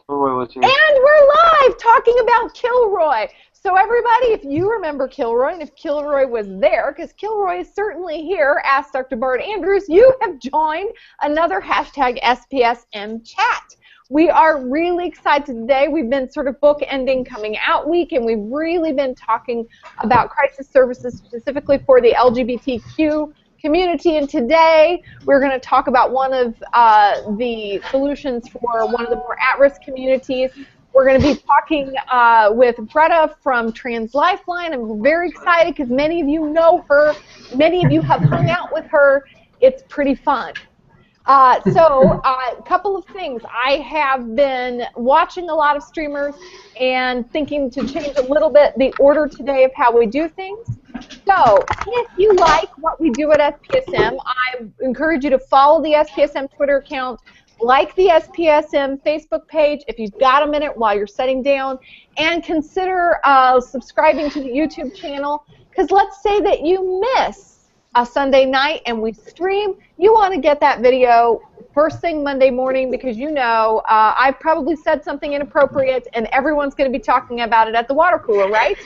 Kilroy was here. And we're live talking about Kilroy. So everybody, if you remember Kilroy, and if Kilroy was there, because Kilroy is certainly here, ask Dr. Bart Andrews, you have joined another hashtag SPSM chat. We are really excited today. We've been sort of bookending Coming Out Week, and we've really been talking about crisis services specifically for the LGBTQ community, and today we're going to talk about one of the solutions for one of the more at-risk communities. We're going to be talking with Greta from Trans Lifeline. I'm very excited because many of you know her. Many of you have hung out with her. It's pretty fun. A couple of things. I have been watching a lot of streamers and thinking to change a little bit the order today of how we do things. So, if you like what we do at SPSM, I encourage you to follow the SPSM Twitter account, like the SPSM Facebook page if you've got a minute while you're sitting down, and consider subscribing to the YouTube channel, because let's say that you miss a Sunday night and we stream, you want to get that video first thing Monday morning because you know I've probably said something inappropriate and everyone's going to be talking about it at the water cooler, right?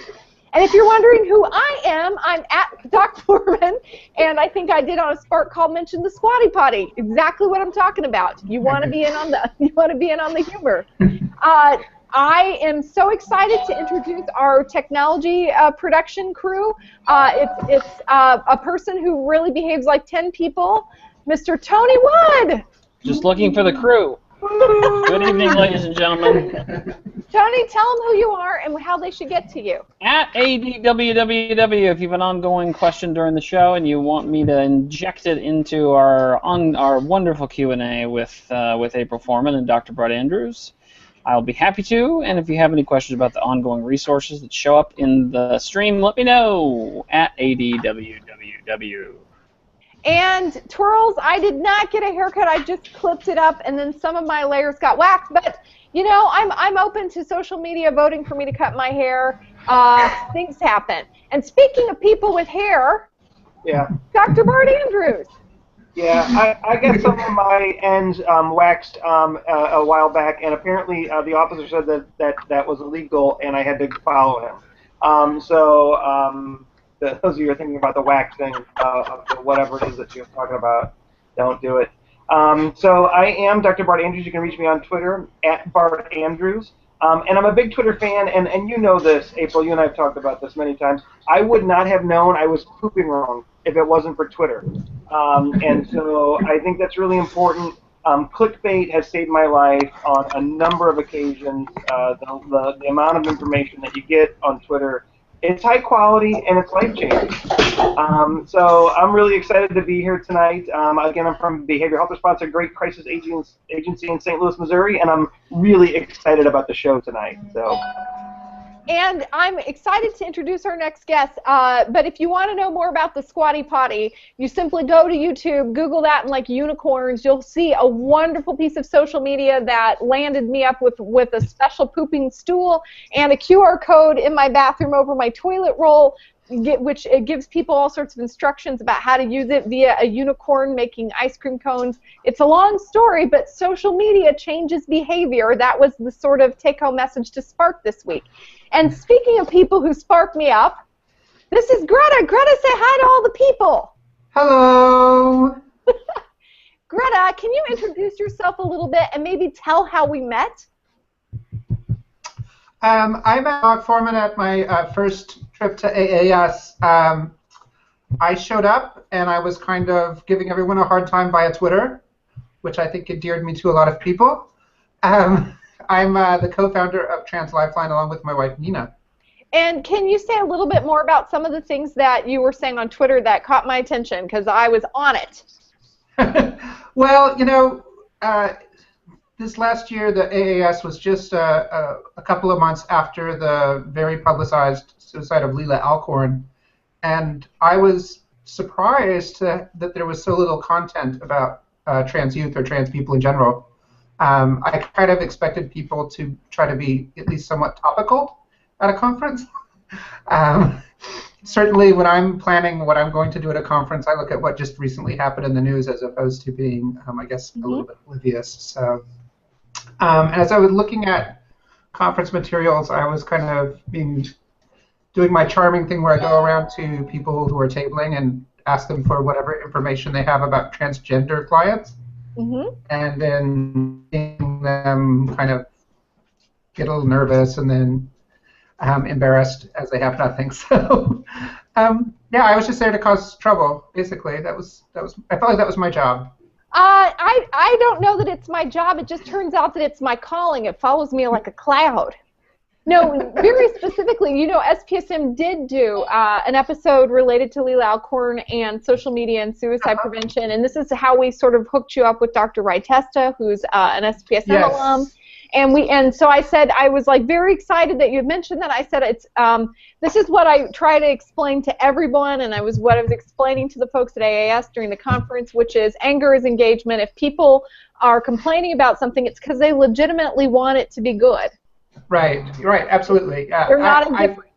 And if you're wondering who I am, I'm at Doc Foreman, and I think I did on a Spark call mention the Squatty Potty. Exactly what I'm talking about. You want to be in on the humor. I am so excited to introduce our technology production crew. It's a person who really behaves like 10 people, Mr. Tony Wood. Just looking for the crew. Good evening, ladies and gentlemen. Tony, tell them who you are and how they should get to you. At ADWWW, if you have an ongoing question during the show and you want me to inject it into our wonderful Q&A with April Foreman and Dr. Bart Andrews, I'll be happy to. And if you have any questions about the ongoing resources that show up in the stream, let me know at ADWWW. And Twirls, I did not get a haircut. I just clipped it up, and then some of my layers got waxed. But you know, I'm open to social media voting for me to cut my hair. Things happen. And speaking of people with hair, yeah, Dr. Bart Andrews. Yeah, I got some of my ends waxed a while back, and apparently the officer said that was illegal, and I had to follow him. Those of you who are thinking about the wax thing, whatever it is that you're talking about, don't do it. So I am Dr. Bart Andrews. You can reach me on Twitter, at Bart Andrews. And I'm a big Twitter fan, and you know this, April, you and I have talked about this many times. I would not have known I was pooping wrong if it wasn't for Twitter. And so I think that's really important. Clickbait has saved my life on a number of occasions. The amount of information that you get on Twitter, it's high quality and it's life-changing. So I'm really excited to be here tonight. Again, I'm from Behavioral Health Response, a great crisis agency in St. Louis, Missouri, and I'm really excited about the show tonight. So. And I'm excited to introduce our next guest, but if you want to know more about the Squatty Potty, you simply go to YouTube, Google that, and like unicorns, you'll see a wonderful piece of social media that landed me up with a special pooping stool and a QR code in my bathroom over my toilet roll, which it gives people all sorts of instructions about how to use it via a unicorn making ice cream cones. It's a long story, but social media changes behavior. That was the sort of take-home message to Spark this week. And speaking of people who spark me up, this is Greta. Greta, say hi to all the people. Hello. Greta, can you introduce yourself a little bit and maybe tell how we met? I met Doc Foreman at my first trip to AAS. I showed up and I was kind of giving everyone a hard time via Twitter, which I think endeared me to a lot of people. I'm the co-founder of Trans Lifeline along with my wife, Nina. And can you say a little bit more about some of the things that you were saying on Twitter that caught my attention, because I was on it? Well, you know, this last year the AAS was just a couple of months after the very publicized suicide of Leela Alcorn, and I was surprised that there was so little content about trans youth or trans people in general. I kind of expected people to try to be at least somewhat topical at a conference. Certainly when I'm planning what I'm going to do at a conference, I look at what just recently happened in the news as opposed to being, I guess, a little bit oblivious. So And as I was looking at conference materials, I was kind of doing my charming thing where I go around to people who are tabling and ask them for whatever information they have about transgender clients, and then seeing them kind of get a little nervous and then embarrassed as they have nothing. So, yeah, I was just there to cause trouble. Basically, that was. I felt like that was my job. I don't know that it's my job. It just turns out that it's my calling. It follows me like a cloud. No, very specifically, you know, SPSM did do an episode related to Leela Alcorn and social media and suicide prevention, and this is how we sort of hooked you up with Dr. Testa, who's an SPSM alum. And so I said, I was like very excited that you had mentioned that. I said, it's this is what I try to explain to everyone, and what I was explaining to the folks at AAS during the conference, which is anger is engagement. If people are complaining about something, it's because they legitimately want it to be good. Right, absolutely. They're not indifferent.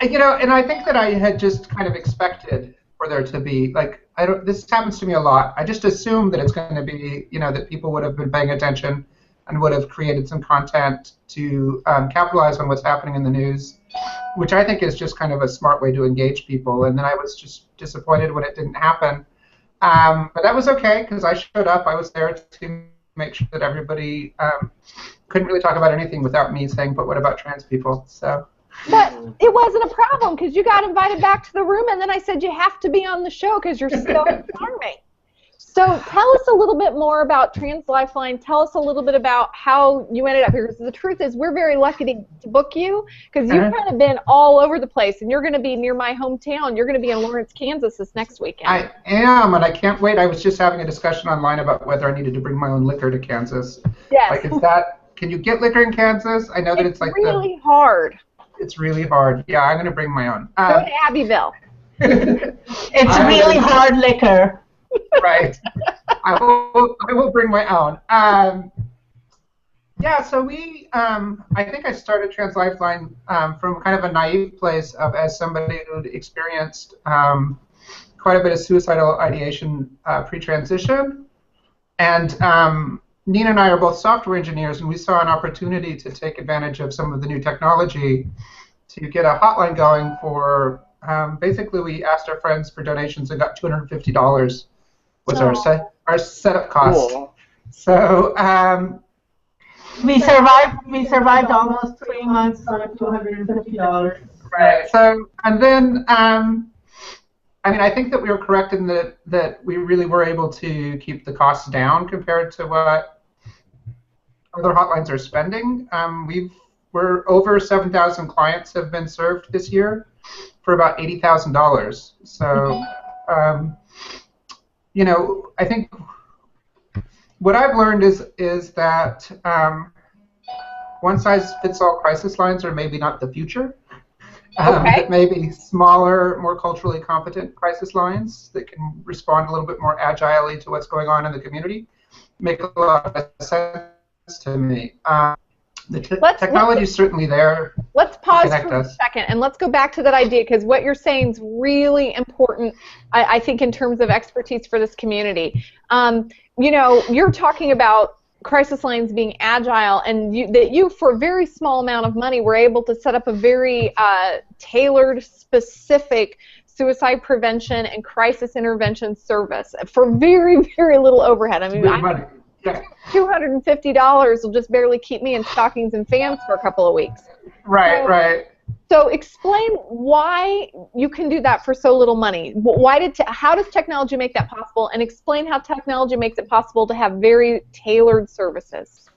You know, and I think that I had just kind of expected for there to be, like, this happens to me a lot. I just assume that it's going to be, you know, that people would have been paying attention and would have created some content to capitalize on what's happening in the news, which I think is just kind of a smart way to engage people. And then I was just disappointed when it didn't happen. But that was okay, because I showed up. I was there to make sure that everybody couldn't really talk about anything without me saying, but what about trans people? So. But it wasn't a problem, because you got invited back to the room, and then I said you have to be on the show because you're so charming. So tell us a little bit more about Trans Lifeline. Tell us a little bit about how you ended up here. Because the truth is, we're very lucky to book you, because you've kind of been all over the place, and you're going to be near my hometown. You're going to be in Lawrence, Kansas this next weekend. I am, and I can't wait. I was just having a discussion online about whether I needed to bring my own liquor to Kansas. Yes. Like, can you get liquor in Kansas? I know that it's like really hard. It's really hard. Yeah, I'm going to bring my own. Go to Abbeville. It's really hard liquor. Right. I will bring my own. Yeah, so I think I started Trans Lifeline from kind of a naive place as somebody who'd experienced quite a bit of suicidal ideation pre-transition. And Nina and I are both software engineers, and we saw an opportunity to take advantage of some of the new technology to get a hotline going for, basically we asked our friends for donations and got $250 was our setup cost. Cool. So we survived almost 3 months on $250. Right. So, and then I mean, I think that we were correct in that we really were able to keep the costs down compared to what other hotlines are spending. We're over 7,000 clients have been served this year for about $80,000. So, you know, I think what I've learned is that one-size-fits-all crisis lines are maybe not the future. But maybe smaller, more culturally competent crisis lines that can respond a little bit more agilely to what's going on in the community make a lot of sense to me. The technology is certainly there. Let's pause for a second and let's go back to that idea, because what you're saying is really important, I think, in terms of expertise for this community. You know, you're talking about crisis lines being agile, and that you, for a very small amount of money, were able to set up a very tailored, specific suicide prevention and crisis intervention service for very, very little overhead. I mean, $250 will just barely keep me in stockings and fans for a couple of weeks. Right. So explain why you can do that for so little money. How does technology make that possible? And explain how technology makes it possible to have very tailored services.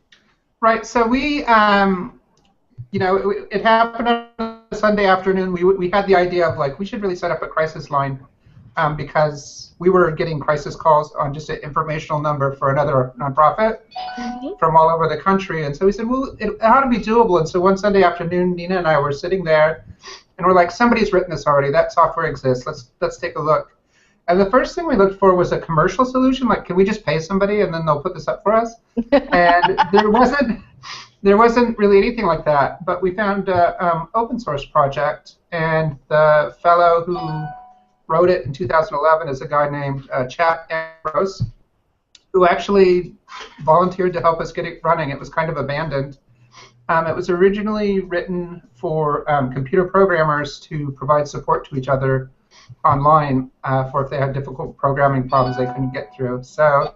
Right. So we, you know, it happened on a Sunday afternoon. We had the idea of, like, we should really set up a crisis line because we were getting crisis calls on just an informational number for another nonprofit from all over the country. And so we said, well, it ought to be doable. And so one Sunday afternoon, Nina and I were sitting there, and we're like, somebody's written this already. That software exists. Let's take a look. And the first thing we looked for was a commercial solution. Like, can we just pay somebody and then they'll put this up for us? And there wasn't really anything like that. But we found an open source project, and the fellow who wrote it in 2011 is a guy named Chap Ambrose. who actually volunteered to help us get it running. It was kind of abandoned. It was originally written for computer programmers to provide support to each other online for if they had difficult programming problems they couldn't get through. So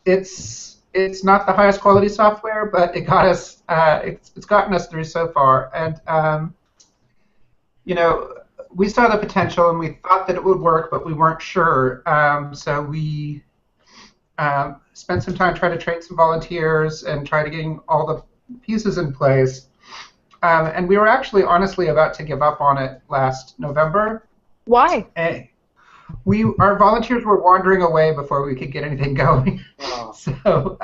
it's not the highest quality software, but it got us it's gotten us through so far. And you know, we saw the potential and we thought that it would work, but we weren't sure. So we spent some time trying to train some volunteers and try to getting all the pieces in place. And we were actually honestly about to give up on it last November. Why? Our volunteers were wandering away before we could get anything going. Oh. So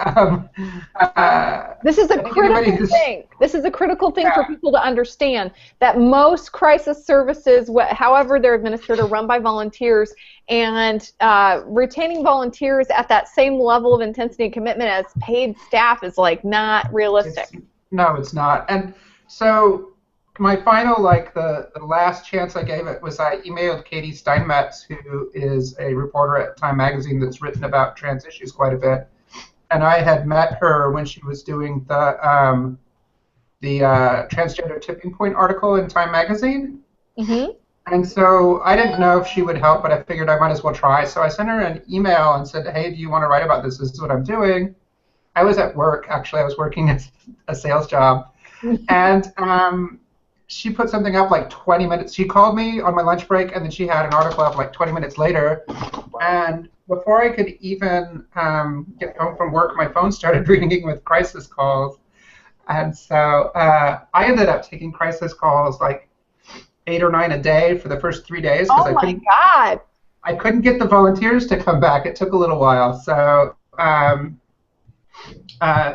this is a critical thing. This is a critical thing for people to understand, that most crisis services, however they're administered, are run by volunteers, and retaining volunteers at that same level of intensity and commitment as paid staff is like not realistic. No, it's not. And so my final, like the last chance I gave it was I emailed Katie Steinmetz, who is a reporter at Time Magazine that's written about trans issues quite a bit. And I had met her when she was doing the transgender tipping point article in Time Magazine. Mm-hmm. And so I didn't know if she would help, but I figured I might as well try. So I sent her an email and said, hey, do you want to write about this? This is what I'm doing. I was at work, actually. I was working a sales job. And she put something up like 20 minutes. She called me on my lunch break, and then she had an article up like 20 minutes later. And before I could even get home from work, my phone started ringing with crisis calls. And so I ended up taking crisis calls like 8 or 9 a day for the first 3 days. Oh my God! I couldn't get the volunteers to come back. It took a little while. So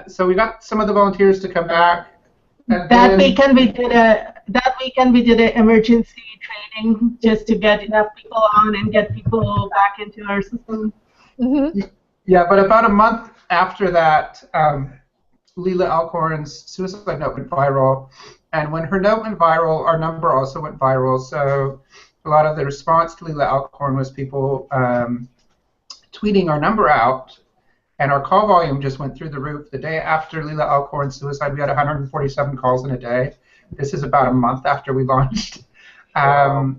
so we got some of the volunteers to come back. That weekend we did an emergency training just to get enough people on and get people back into our system. Mm-hmm. Yeah, but about a month after that, Leila Alcorn's suicide note went viral, and when her note went viral, our number also went viral. So a lot of the response to Leila Alcorn was people tweeting our number out. And our call volume just went through the roof. The day after Leila Alcorn's suicide, we had 147 calls in a day. This is about a month after we launched. Now,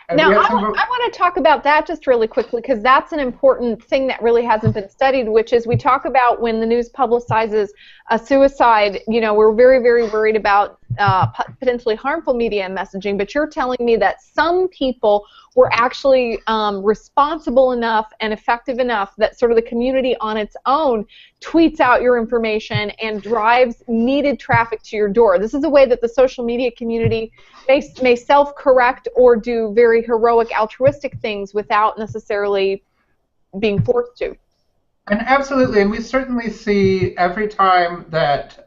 I want to talk about that just really quickly, because that's an important thing that really hasn't been studied, which is we talk about when the news publicizes a suicide, you know, we're very, very worried about potentially harmful media and messaging, but you're telling me that some people were actually responsible enough and effective enough that sort of the community on its own tweets out your information and drives needed traffic to your door. This is a way that the social media community may self-correct or do very heroic altruistic things without necessarily being forced to. And absolutely, and we certainly see every time that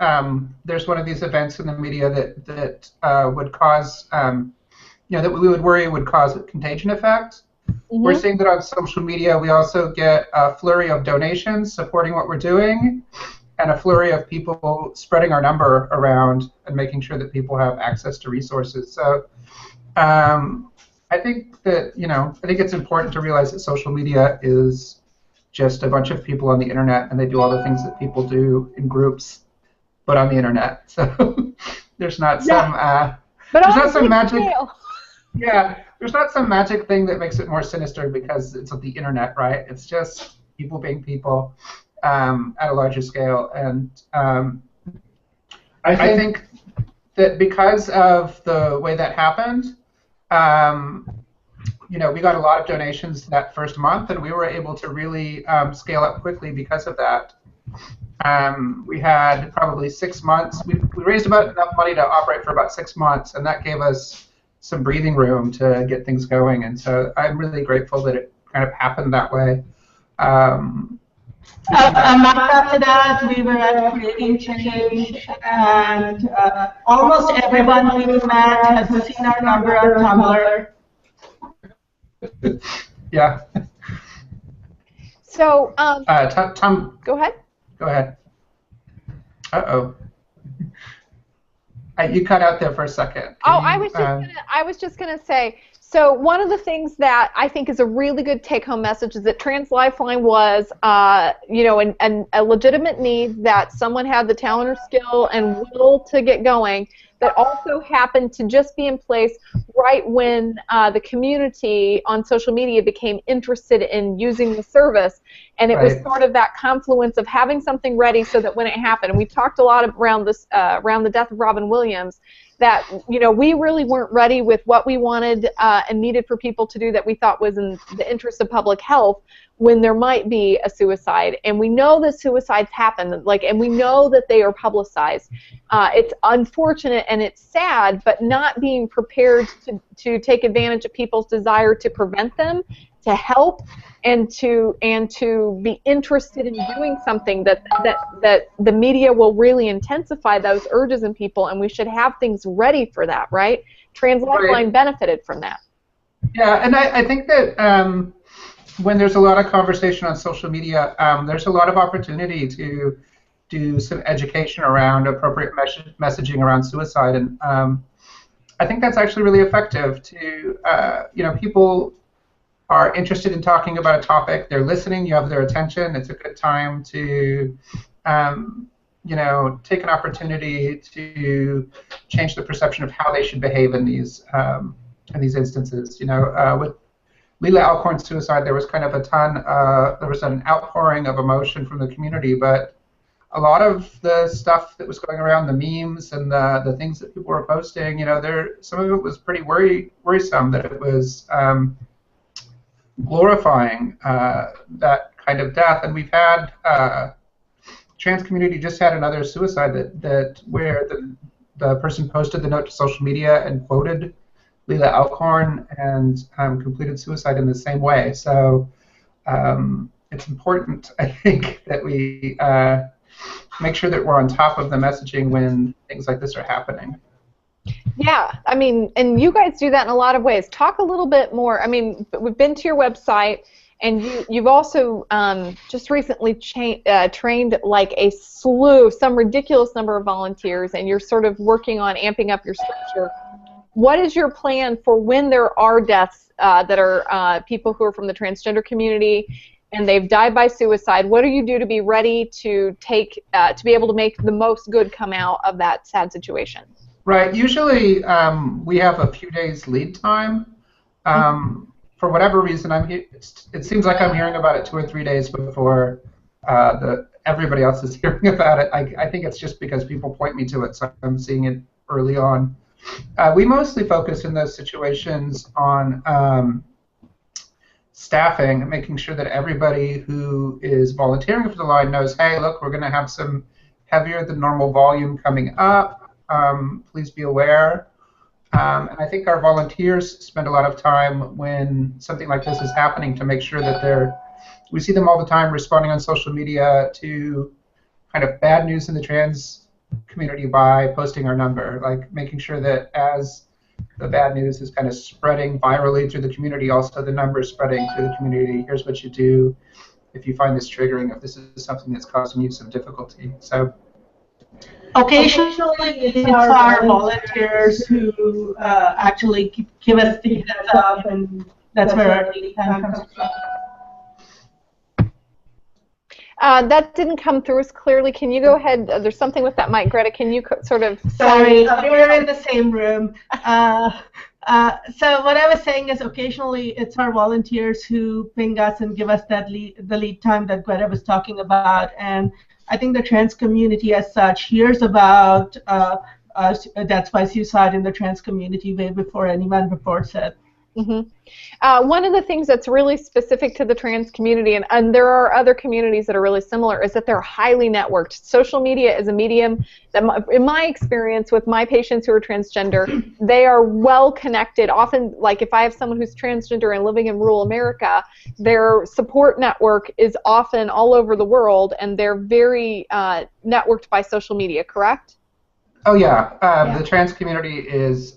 there's one of these events in the media that would cause, you know, that we would worry would cause a contagion effect. Mm-hmm. We're seeing that on social media. We also get a flurry of donations supporting what we're doing, and a flurry of people spreading our number around and making sure that people have access to resources. So I think that, you know, I think it's important to realize that social media is just a bunch of people on the internet, and they do all the things that people do in groups, but on the internet. So there's not some there's not some magic. Yeah, there's not some magic thing that makes it more sinister because it's on the internet, right? It's just people being people at a larger scale, and I think that because of the way that happened, you know, we got a lot of donations that first month, and we were able to really scale up quickly because of that. We had probably 6 months. We raised about enough money to operate for about 6 months, and that gave us some breathing room to get things going. And so I'm really grateful that it kind of happened that way. A month after that, we were at Creating Change, and almost everyone we met has seen our number on Tumblr. Yeah. So, Tom, go ahead. Go ahead. Uh-oh. You cut out there for a second. I was just gonna say, So one of the things that I think is a really good take-home message is that Trans Lifeline was, you know, a legitimate need that someone had the talent or skill and will to get going, that also happened to just be in place right when the community on social media became interested in using the service. And it was sort of that confluence of having something ready so that when it happened, and we talked a lot around this, around the death of Robin Williams, that, you know, we really weren't ready with what we wanted and needed for people to do that we thought was in the interest of public health when there might be a suicide. And we know that suicides happen, like, and we know that they are publicized. It's unfortunate and it's sad, but not being prepared to take advantage of people's desire to prevent them, to help, and to be interested in doing something that the media will really intensify those urges in people, and we should have things ready for that, right? Trans Lifeline benefited from that. Yeah, and I think that when there's a lot of conversation on social media, there's a lot of opportunity to do some education around appropriate messaging around suicide, and I think that's actually really effective. To you know, people are interested in talking about a topic, they're listening, you have their attention, it's a good time to you know, take an opportunity to change the perception of how they should behave in these instances. You know, with Leila Alcorn's suicide, there was kind of there was an outpouring of emotion from the community, but a lot of the stuff that was going around, the memes and the things that people were posting, you know, some of it was pretty worrisome, that it was glorifying that kind of death. And we've had trans community just had another suicide that where the person posted the note to social media and quoted Leila Alcorn and completed suicide in the same way. So it's important, I think, that we make sure that we're on top of the messaging when things like this are happening. Yeah, I mean, and you guys do that in a lot of ways. Talk a little bit more. I mean, we've been to your website, and you've also just recently trained like a slew, some ridiculous number of volunteers, and you're sort of working on amping up your structure. What is your plan for when there are deaths that are people who are from the transgender community and they've died by suicide? What do you do to be ready to take to be able to make the most good come out of that sad situation? Right. Usually we have a few days lead time. For whatever reason, it seems like I'm hearing about it 2 or 3 days before everybody else is hearing about it. I think it's just because people point me to it, so I'm seeing it early on. We mostly focus in those situations on staffing, making sure that everybody who is volunteering for the line knows, hey, look, we're going to have some heavier than normal volume coming up. Please be aware. And I think our volunteers spend a lot of time when something like this is happening to make sure that we see them all the time responding on social media to kind of bad news in the trans community by posting our number, like making sure that as the bad news is kind of spreading virally through the community, also the number is spreading through the community. Here's what you do if you find this triggering, if this is something that's causing you some difficulty. So occasionally it's our volunteers who actually give us the heads up, and that's where our lead time comes from. That didn't come through as clearly. Can you go ahead? There's something with that mic, Greta. Can you sort of... Sorry, we're in the same room. So what I was saying is occasionally it's our volunteers who ping us and give us that the lead time that Greta was talking about. And I think the trans community as such hears about deaths by suicide in the trans community way before anyone reports it. Mm-hmm. One of the things that's really specific to the trans community, and there are other communities that are really similar, is that they're highly networked. Social media is a medium that, in my experience with my patients who are transgender, they are well connected. Often, like if I have someone who's transgender and living in rural America, their support network is often all over the world, and they're very networked by social media, correct? Oh yeah, the trans community is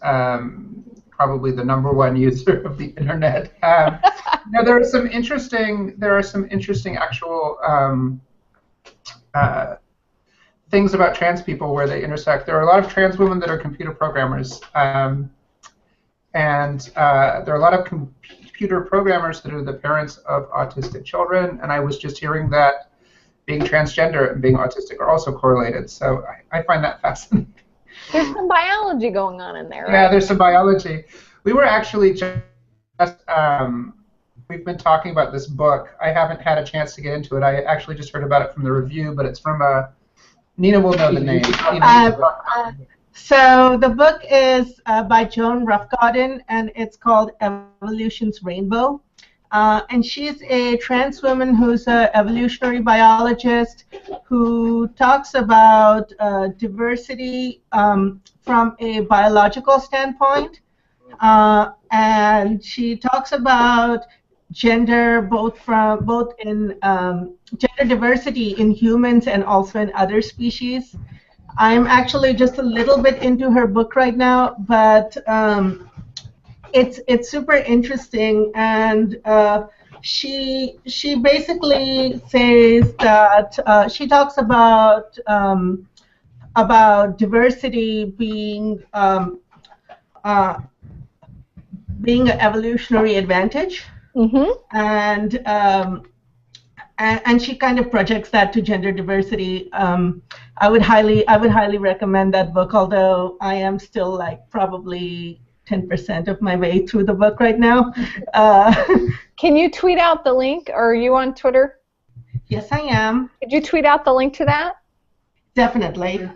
probably the #1 user of the internet. Now there are some interesting actual things about trans people where they intersect. There are a lot of trans women that are computer programmers, and there are a lot of computer programmers that are the parents of autistic children, and I was just hearing that being transgender and being autistic are also correlated. So I find that fascinating. There's some biology going on in there, right? Yeah, there's some biology. We were actually just we've been talking about this book. I haven't had a chance to get into it. I actually just heard about it from the review, but it's from Nina will know the name. So the book is by Joan Roughgarden, and it's called Evolution's Rainbow. And she's a trans woman who's an evolutionary biologist who talks about diversity from a biological standpoint. And she talks about gender both in gender diversity in humans and also in other species. I'm actually just a little bit into her book right now, but it's super interesting, and she basically says that she talks about diversity being an evolutionary advantage, and she kind of projects that to gender diversity. I would highly recommend that book, although I am still like probably 10% of my way through the book right now. Can you tweet out the link? Or are you on Twitter? Yes, I am. Could you tweet out the link to that? Definitely.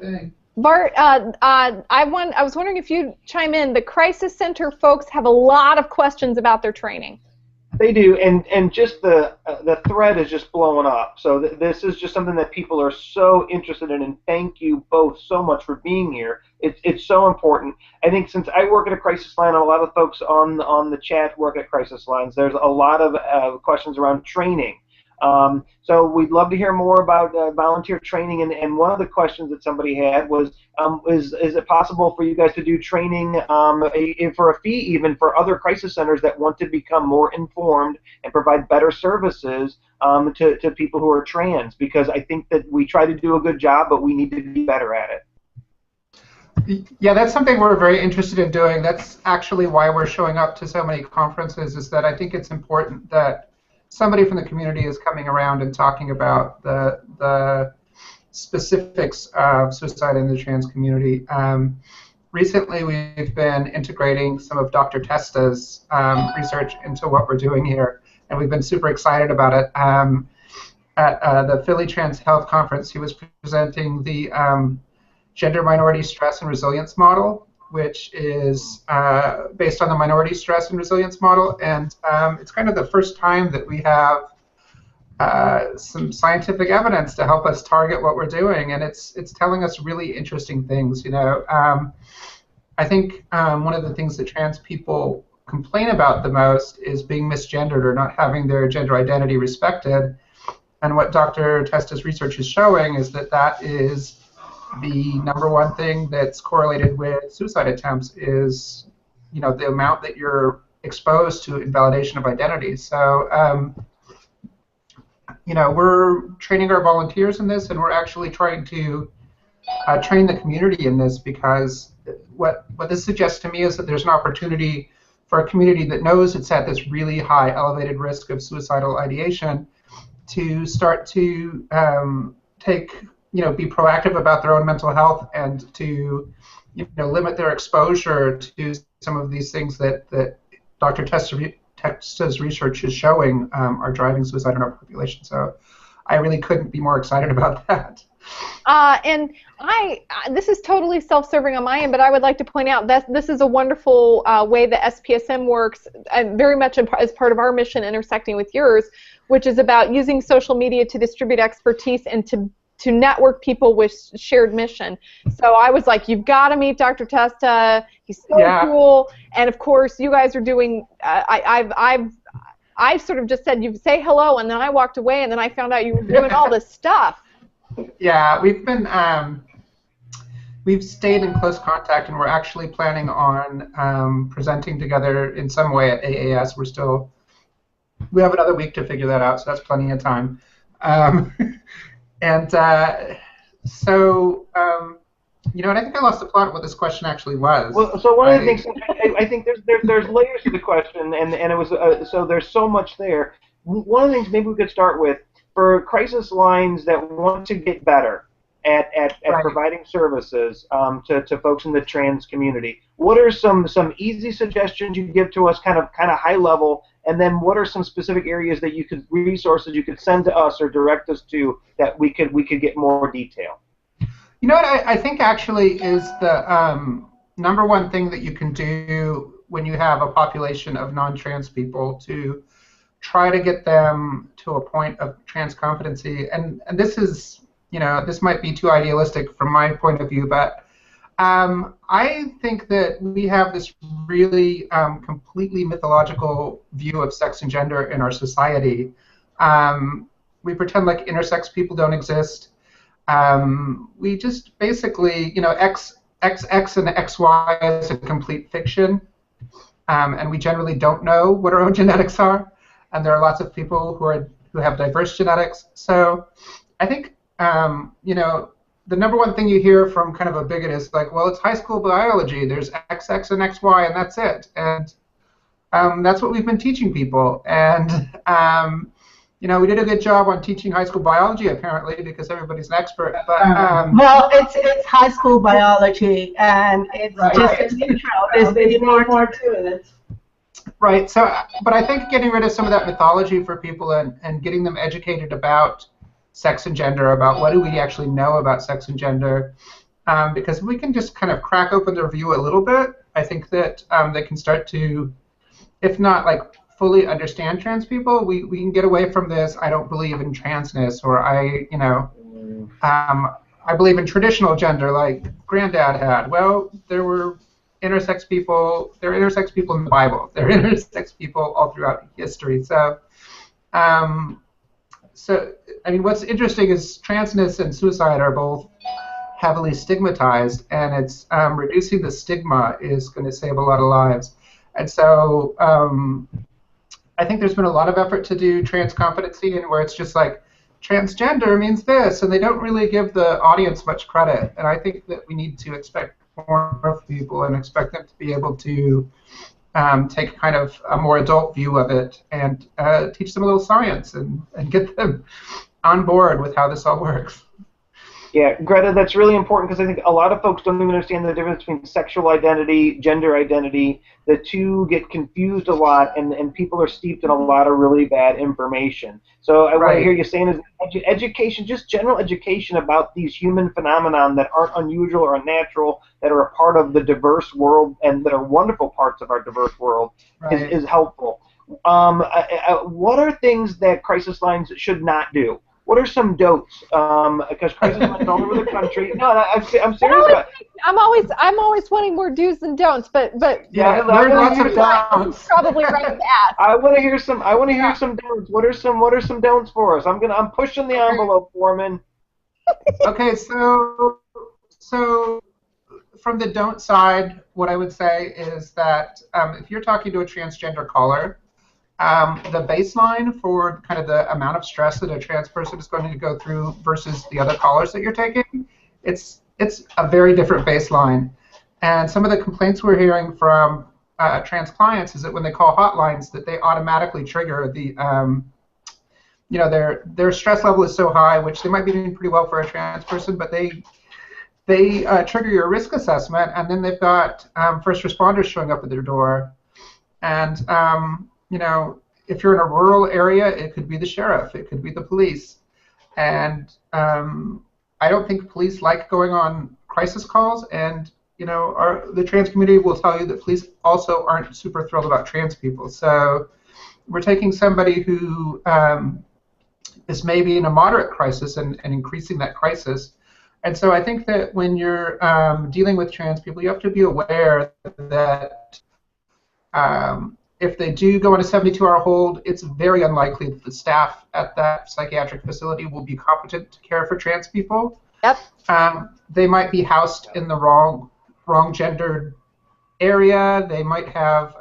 Bart, I was wondering if you'd chime in. The Crisis Center folks have a lot of questions about their training. They do, and just the thread is just blowing up. So this is just something that people are so interested in, and thank you both so much for being here. It's so important. I think since I work at a crisis line, and a lot of folks on the chat work at crisis lines, there's a lot of questions around training. So we'd love to hear more about volunteer training, and one of the questions that somebody had was, is it possible for you guys to do training for a fee even for other crisis centers that want to become more informed and provide better services to people who are trans? Because I think that we try to do a good job, but we need to be better at it. Yeah, that's something we're very interested in doing. That's actually why we're showing up to so many conferences, is that I think it's important that somebody from the community is coming around and talking about the specifics of suicide in the trans community. Recently, we've been integrating some of Dr. Testa's research into what we're doing here, and we've been super excited about it. At the Philly Trans Health Conference, he was presenting the Gender Minority Stress and Resilience Model, which is based on the minority stress and resilience model, and it's kind of the first time that we have some scientific evidence to help us target what we're doing, and it's telling us really interesting things. You know, I think one of the things that trans people complain about the most is being misgendered or not having their gender identity respected, and what Dr. Testa's research is showing is that that is the number one thing that's correlated with suicide attempts is, you know, the amount that you're exposed to invalidation of identity. So, you know, we're training our volunteers in this, and we're actually trying to train the community in this, because what this suggests to me is that there's an opportunity for a community that knows it's at this really high elevated risk of suicidal ideation to start to be proactive about their own mental health, and to, limit their exposure to some of these things that Dr. Testa's research is showing are driving suicide in our population. So I really couldn't be more excited about that. And this is totally self-serving on my end, but I would like to point out that this is a wonderful way that SPSM works, very much as part of our mission intersecting with yours, which is about using social media to distribute expertise and to network people with shared mission. So I was like, you've got to meet Dr. Testa. He's so cool. And of course, you guys are doing. I sort of just said, you say hello, and then I walked away, and then I found out you were doing all this stuff. Yeah, we've stayed in close contact, and we're actually planning on presenting together in some way at AAS. We have another week to figure that out, so that's plenty of time. And so You know what? I think I lost the plot of what this question actually was. Well, so one of the things I think there's layers to the question, and it was so there's so much there. One of the things maybe we could start with for crisis lines that want to get better at Right. providing services to folks in the trans community. What are some easy suggestions you give to us, kind of high level, and then what are some specific areas that resources you could send to us or direct us to that we could get more detail? You know what I think actually is the number one thing that you can do when you have a population of non-trans people to try to get them to a point of trans competency. And this is, this might be too idealistic from my point of view, but I think that we have this really completely mythological view of sex and gender in our society. We pretend like intersex people don't exist. We just basically, XX and XY is a complete fiction, and we generally don't know what our own genetics are, and there are lots of people who have diverse genetics. So I think, the number one thing you hear from kind of a bigot is like, well, it's high school biology. There's XX and XY, and that's it. And that's what we've been teaching people. And we did a good job on teaching high school biology, apparently, because everybody's an expert. But well, it's high school biology, and it's just as neutral. There's really more to it. Right. So, but I think getting rid of some of that mythology for people and getting them educated about sex and gender, about what do we actually know about sex and gender, because we can just kind of crack open their view a little bit. I think that they can start to, if not like fully understand trans people, we can get away from this, I don't believe in transness, or I believe in traditional gender like Granddad had. Well, there were intersex people, there are intersex people in the Bible, there are intersex people all throughout history. So, I mean, what's interesting is transness and suicide are both heavily stigmatized, and it's reducing the stigma is going to save a lot of lives. And so I think there's been a lot of effort to do trans competency, and where it's just like, transgender means this, and they don't really give the audience much credit. And I think that we need to expect more of people and expect them to be able to take kind of a more adult view of it and teach them a little science and get them on board with how this all works. Yeah, Greta, that's really important because I think a lot of folks don't even understand the difference between sexual identity, gender identity. The two get confused a lot, and people are steeped in a lot of really bad information. So what I hear you saying is education, just general education about these human phenomenon that aren't unusual or unnatural, that are a part of the diverse world and that are wonderful parts of our diverse world, is helpful. What are things that crisis lines should not do? What are some don'ts? Because crisis lines all over the country. No, I'm serious about it. I'm always wanting more do's and don'ts, but yeah, there are lots of don'ts. Probably right to ask. I want to hear some. I want to hear some don'ts. What are some don'ts for us? I'm pushing the envelope, Foreman. Okay, so from the don't side, what I would say is that if you're talking to a transgender caller, the baseline for kind of the amount of stress that a trans person is going to go through versus the other callers that you're taking, it's a very different baseline. And some of the complaints we're hearing from trans clients is that when they call hotlines, that they automatically trigger the, their stress level is so high, which they might be doing pretty well for a trans person, but they trigger your risk assessment, and then they've got first responders showing up at their door, and if you're in a rural area, it could be the sheriff, it could be the police. And I don't think police like going on crisis calls, and the trans community will tell you that police also aren't super thrilled about trans people. So we're taking somebody who is maybe in a moderate crisis and increasing that crisis. And so I think that when you're dealing with trans people, you have to be aware that if they do go on a 72-hour hold, it's very unlikely that the staff at that psychiatric facility will be competent to care for trans people. Yep. They might be housed in the wrong gendered area. They might have.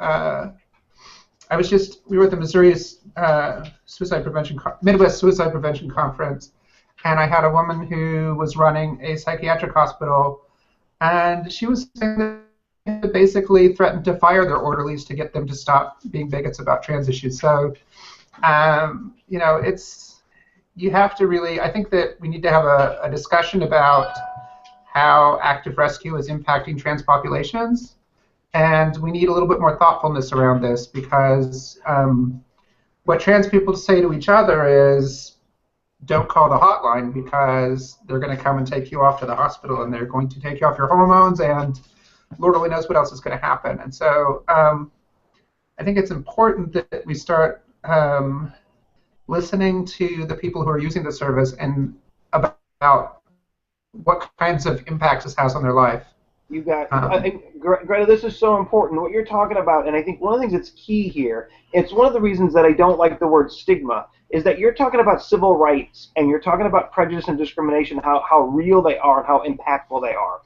We were at the Missouri Midwest Suicide Prevention Conference, and I had a woman who was running a psychiatric hospital and she was saying that they basically threatened to fire their orderlies to get them to stop being bigots about trans issues. So, you know, you have to really, I think that we need to have a discussion about how active rescue is impacting trans populations, and we need a little bit more thoughtfulness around this, because what trans people say to each other is, don't call the hotline, because they're going to come and take you off to the hospital, and they're going to take you off your hormones, and Lord only knows what else is going to happen. And so I think it's important that we start listening to the people who are using the service and about what kinds of impacts this has on their life. You got, Greta, this is so important. What you're talking about, and I think one of the things that's key here, it's one of the reasons that I don't like the word stigma, is that you're talking about civil rights, and you're talking about prejudice and discrimination, how real they are and how impactful they are.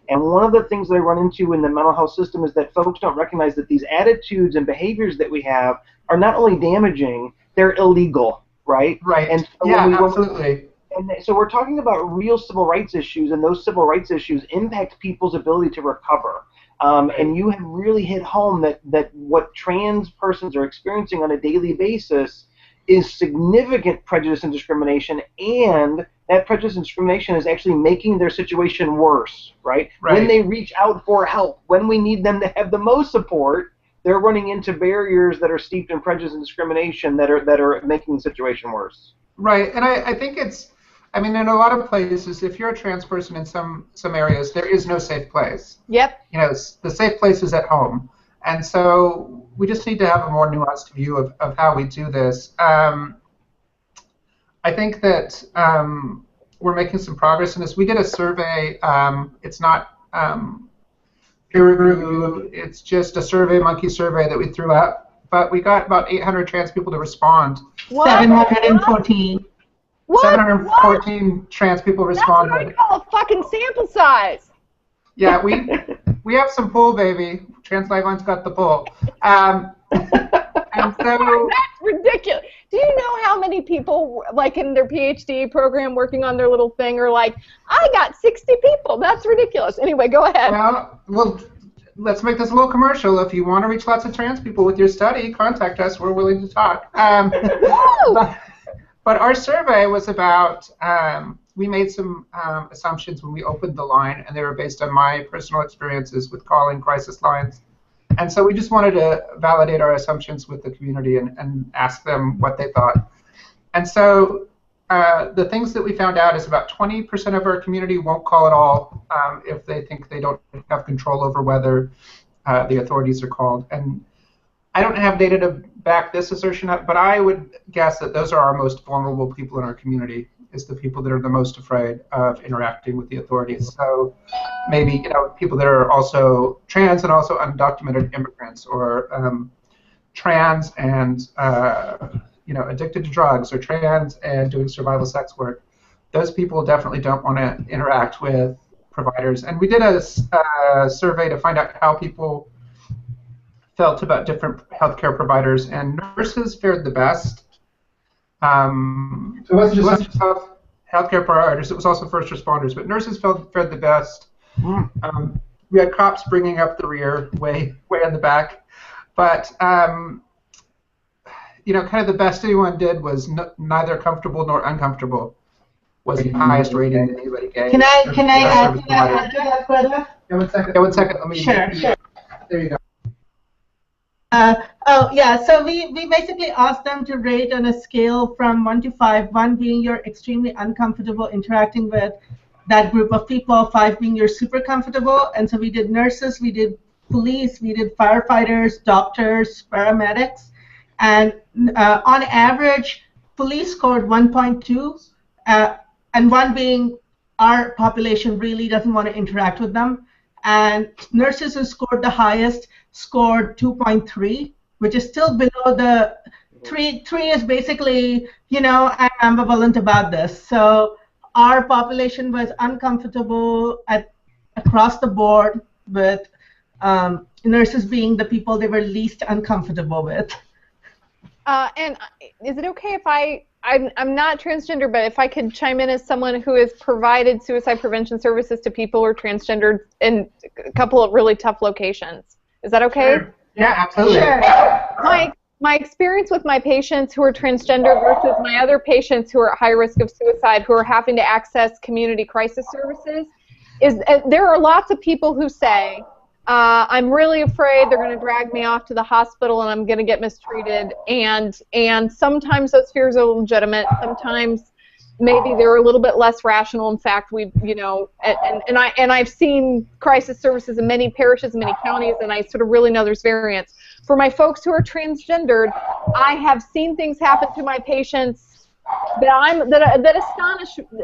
And one of the things that I run into in the mental health system is that folks don't recognize that these attitudes and behaviors that we have are not only damaging, they're illegal, right? Right. And so yeah, absolutely. And so we're talking about real civil rights issues, and those civil rights issues impact people's ability to recover. And you have really hit home that what trans persons are experiencing on a daily basis is significant prejudice and discrimination, and that prejudice and discrimination is actually making their situation worse, right? When they reach out for help, when we need them to have the most support, they're running into barriers that are steeped in prejudice and discrimination that are making the situation worse. Right, and I think it's, I mean, in a lot of places, if you're a trans person in some areas, there is no safe place. Yep. You know, the safe place is at home. And so we just need to have a more nuanced view of how we do this. I think that we're making some progress in this. We did a survey. It's not peer-reviewed. It's just a survey, monkey survey that we threw out. But we got about 800 trans people to respond. What? 714. What? 714 trans people responded. That's what I call a fucking sample size. Yeah, we have some pull, baby. Trans Liveline's got the pull. And so that's ridiculous. Do you know how many people, like in their PhD program, working on their little thing, are like, I got 60 people. That's ridiculous. Anyway, go ahead. Well, let's make this a little commercial. If you want to reach lots of trans people with your study, contact us. We're willing to talk. But our survey was about, we made some assumptions when we opened the line, and they were based on my personal experiences with calling crisis lines. And so we just wanted to validate our assumptions with the community and ask them what they thought. And so the things that we found out is about 20% of our community won't call at all if they think they don't have control over whether the authorities are called. And I don't have data to back this assertion up, but I would guess that those are our most vulnerable people in our community, is the people that are the most afraid of interacting with the authorities. So maybe, you know, people that are also trans and also undocumented immigrants, or trans and you know, addicted to drugs, or trans and doing survival sex work. Those people definitely don't want to interact with providers. And we did a survey to find out how people felt about different healthcare providers, and nurses fared the best. So it wasn't just healthcare providers, it was also first responders, but nurses fared the best. We had cops bringing up the rear, way in the back. But, you know, kind of the best anyone did was neither comfortable nor uncomfortable was the highest rating that anybody gave. Can I add to that, Greta? Yeah, 1 second. Let me. Sure. There you go. So we basically asked them to rate on a scale from 1 to 5, 1 being you're extremely uncomfortable interacting with that group of people, 5 being you're super comfortable. And so we did nurses, we did police, we did firefighters, doctors, paramedics, and on average, police scored 1.2, and 1 being our population really doesn't want to interact with them. And nurses who scored the highest scored 2.3, which is still below the 3. 3 is basically, you know, I'm ambivalent about this. So our population was uncomfortable across the board, with nurses being the people they were least uncomfortable with. And is it okay if I I'm not transgender, but if I could chime in as someone who has provided suicide prevention services to people who are transgendered in a couple of really tough locations. Is that okay? Sure. Yeah, absolutely. Sure. My experience with my patients who are transgender versus my other patients who are at high risk of suicide, who are having to access community crisis services, is there are lots of people who say, I'm really afraid they're going to drag me off to the hospital and I'm going to get mistreated, and sometimes those fears are legitimate, sometimes maybe they're a little bit less rational. In fact, we've, and I've seen crisis services in many parishes, many counties, and I sort of really know there's variance. For my folks who are transgendered, I have seen things happen to my patients that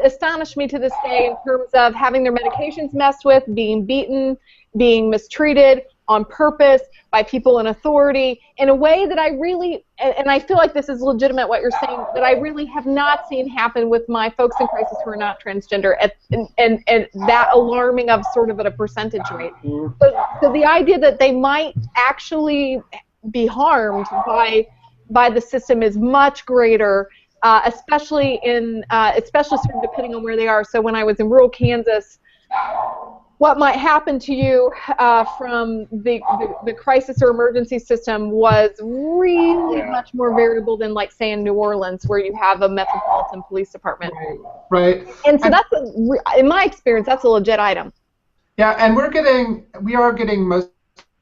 astonish me to this day, in terms of having their medications messed with, being beaten, being mistreated on purpose by people in authority in a way that I really, and I feel like this is legitimate what you're saying, that I really have not seen happen with my folks in crisis who are not transgender, and that alarming of sort of at a percentage rate. So the idea that they might actually be harmed by the system is much greater, especially sort of depending on where they are. So when I was in rural Kansas, what might happen to you from the crisis or emergency system was really much more variable than, like, say, in New Orleans, where you have a metropolitan police department. Right. And so that's, in my experience, that's a legit item. Yeah, and we are getting most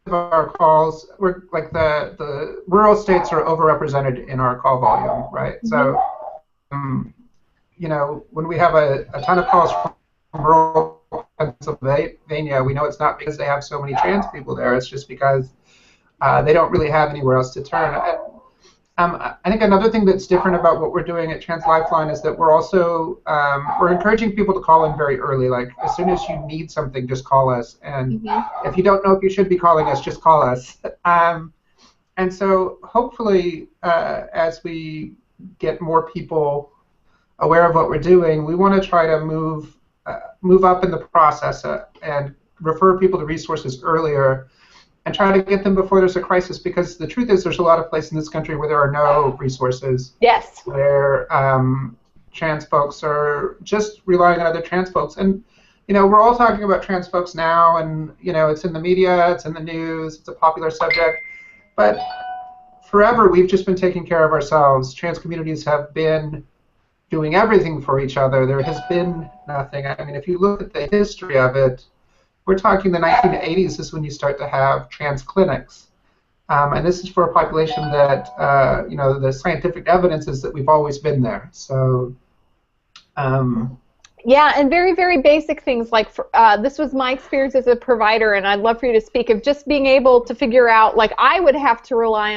of our calls. We're like the rural states are overrepresented in our call volume, right? So, when we have a ton of calls from rural Pennsylvania, we know it's not because they have so many trans people there. It's just because they don't really have anywhere else to turn. I think another thing that's different about what we're doing at Trans Lifeline is that we're also we're encouraging people to call in very early. Like, as soon as you need something, just call us. And if you don't know if you should be calling us, just call us. And so hopefully, as we get more people aware of what we're doing, we want to try to move up in the process and refer people to resources earlier and try to get them before there's a crisis, because the truth is there's a lot of places in this country where there are no resources. Yes. Where trans folks are just relying on other trans folks. And, we're all talking about trans folks now, and, it's in the media, it's in the news, it's a popular subject. But forever we've just been taking care of ourselves. Trans communities have been doing everything for each other. There has been nothing. I mean, if you look at the history of it, we're talking the 1980s is when you start to have trans clinics. And this is for a population that, the scientific evidence is that we've always been there. So, yeah, and very, very basic things like, this was my experience as a provider, and I'd love for you to speak of just being able to figure out, like, I had to rely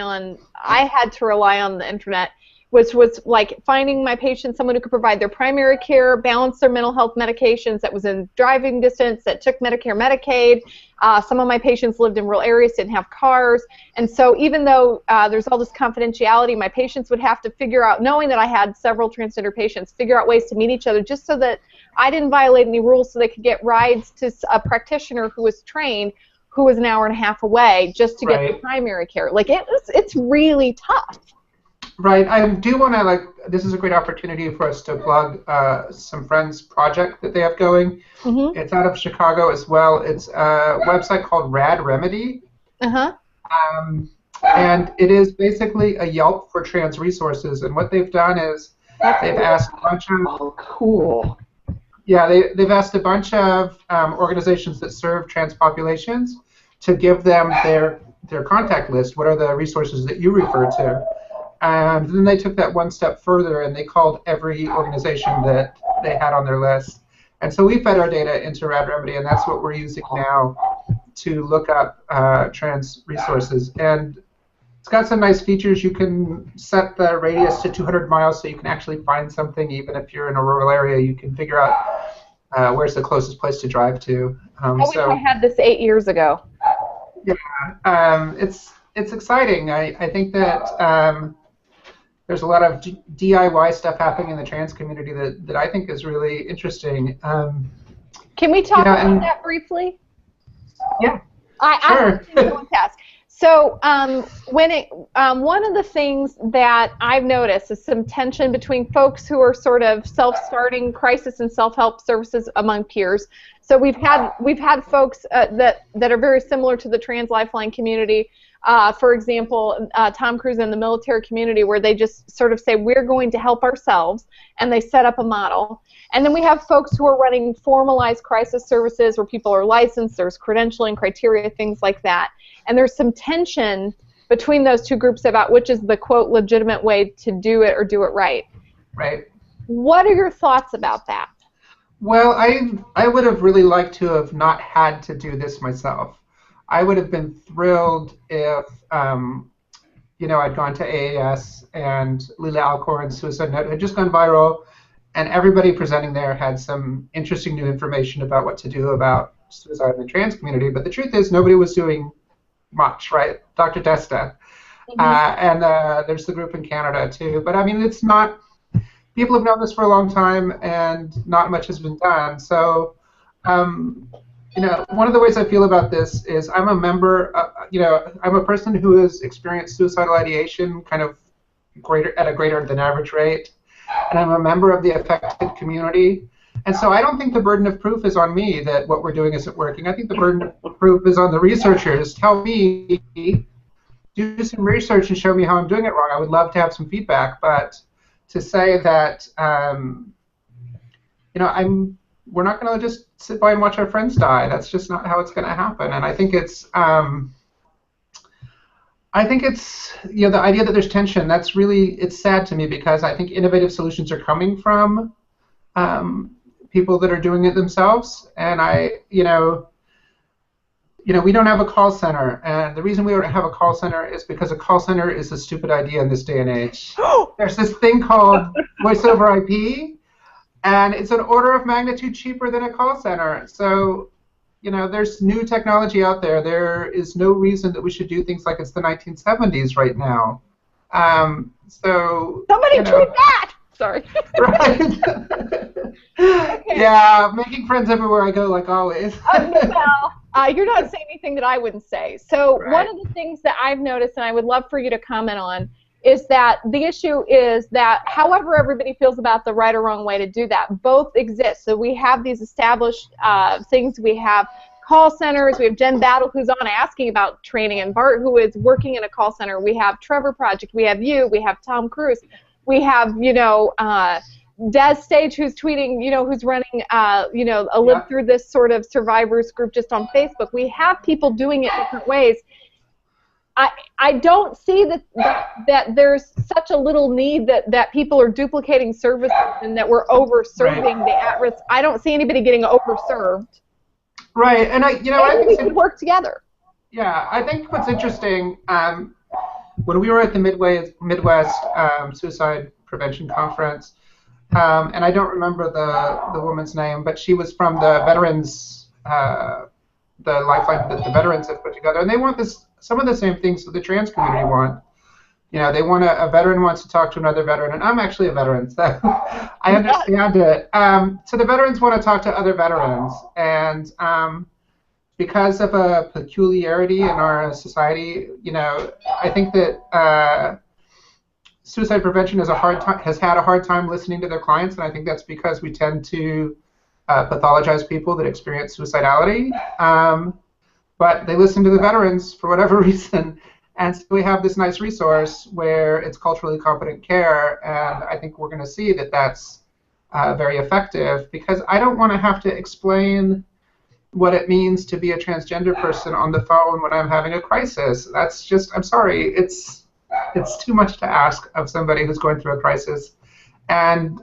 on the internet, which was like finding my patients someone who could provide their primary care, balance their mental health medications, that was in driving distance, that took Medicare, Medicaid. Some of my patients lived in rural areas, didn't have cars. And so even though there's all this confidentiality, my patients would have to figure out, knowing that I had several transgender patients, figure out ways to meet each other just so that I didn't violate any rules, so they could get rides to a practitioner who was trained, who was an hour and a half away, just to get the primary care. Like, it's really tough. Right. I do want to, this is a great opportunity for us to plug some friends' project that they have going. It's out of Chicago as well. It's a website called Rad Remedy. And it is basically a Yelp for trans resources. And what they've done is they've asked a bunch of... Yeah, they've asked a bunch of organizations that serve trans populations to give them their contact list. What are the resources that you refer to? And then they took that one step further, and they called every organization that they had on their list. And so we fed our data into Rad Remedy, and that's what we're using now to look up trans resources. And it's got some nice features. You can set the radius to 200 miles so you can actually find something. Even if you're in a rural area, you can figure out where's the closest place to drive to. I wish I had this 8 years ago. Yeah, it's exciting. I think that there's a lot of DIY stuff happening in the trans community that I think is really interesting. Can we talk about that briefly? Yeah. I want to ask. So one of the things that I've noticed is some tension between folks who are sort of self-starting crisis and self-help services among peers. So we've had folks that are very similar to the Trans Lifeline community. For example, Tom Cruise in the military community, where they just sort of say, we're going to help ourselves, and they set up a model. And then we have folks who are running formalized crisis services where people are licensed, there's credentialing criteria, things like that. And there's some tension between those two groups about which is the, quote, legitimate way to do it or do it right. Right. What are your thoughts about that? Well, I would have really liked to have not had to do this myself. I would have been thrilled if, I'd gone to AAS and Leila Alcorn's Suicide Note had just gone viral, and everybody presenting there had some interesting new information about what to do about suicide in the trans community. But the truth is, nobody was doing much, right? Dr. Testa. And there's the group in Canada, too. But, I mean, it's not... People have known this for a long time, and not much has been done. So, one of the ways I feel about this is I'm a member, I'm a person who has experienced suicidal ideation kind of at a greater than average rate, and I'm a member of the affected community. And so I don't think the burden of proof is on me that what we're doing isn't working. I think the burden of proof is on the researchers. Tell me, do some research and show me how I'm doing it wrong. I would love to have some feedback, but to say that, we're not going to just sit by and watch our friends die. That's just not how it's going to happen. And I think it's, the idea that there's tension. That's really, it's sad to me because I think innovative solutions are coming from people that are doing it themselves. And we don't have a call center, and the reason we don't have a call center is because a call center is a stupid idea in this day and age. There's this thing called voice over IP, and it's an order of magnitude cheaper than a call center. So, there's new technology out there. There is no reason that we should do things like it's the 1970s right now. Somebody tweet that! Sorry. Right? Okay. Yeah, making friends everywhere I go, like always. You're not saying anything that I wouldn't say. So right. One of the things that I've noticed, and I would love for you to comment on, is that the issue is that however everybody feels about the right or wrong way to do that, both exist. So we have these established things. We have call centers. We have Jen Battle, who's on asking about training, and Bart, who is working in a call center. We have Trevor Project. We have you. We have Tom Cruise. We have, Des Stage, who's tweeting, who's running, a Live Through This sort of survivors group just on Facebook. We have people doing it different ways. I don't see that there's such a little need that people are duplicating services and that we're over-serving the at-risk. I don't see anybody getting over-served. Right, and I think we could work together. Yeah, I think what's interesting, when we were at the Midwest Suicide Prevention Conference, and I don't remember the woman's name, but she was from the veterans, the Lifeline that the veterans have put together, and they want some of the same things that the trans community want. They want a veteran wants to talk to another veteran, and I'm actually a veteran, so I understand it. So the veterans want to talk to other veterans, and because of a peculiarity in our society, I think that suicide prevention has had a hard time listening to their clients, and I think that's because we tend to pathologize people that experience suicidality. But they listen to the veterans for whatever reason, and so we have this nice resource where it's culturally competent care, and I think we're going to see that that's very effective, because I don't want to have to explain what it means to be a transgender person on the phone when I'm having a crisis. That's just, I'm sorry, it's too much to ask of somebody who's going through a crisis. And,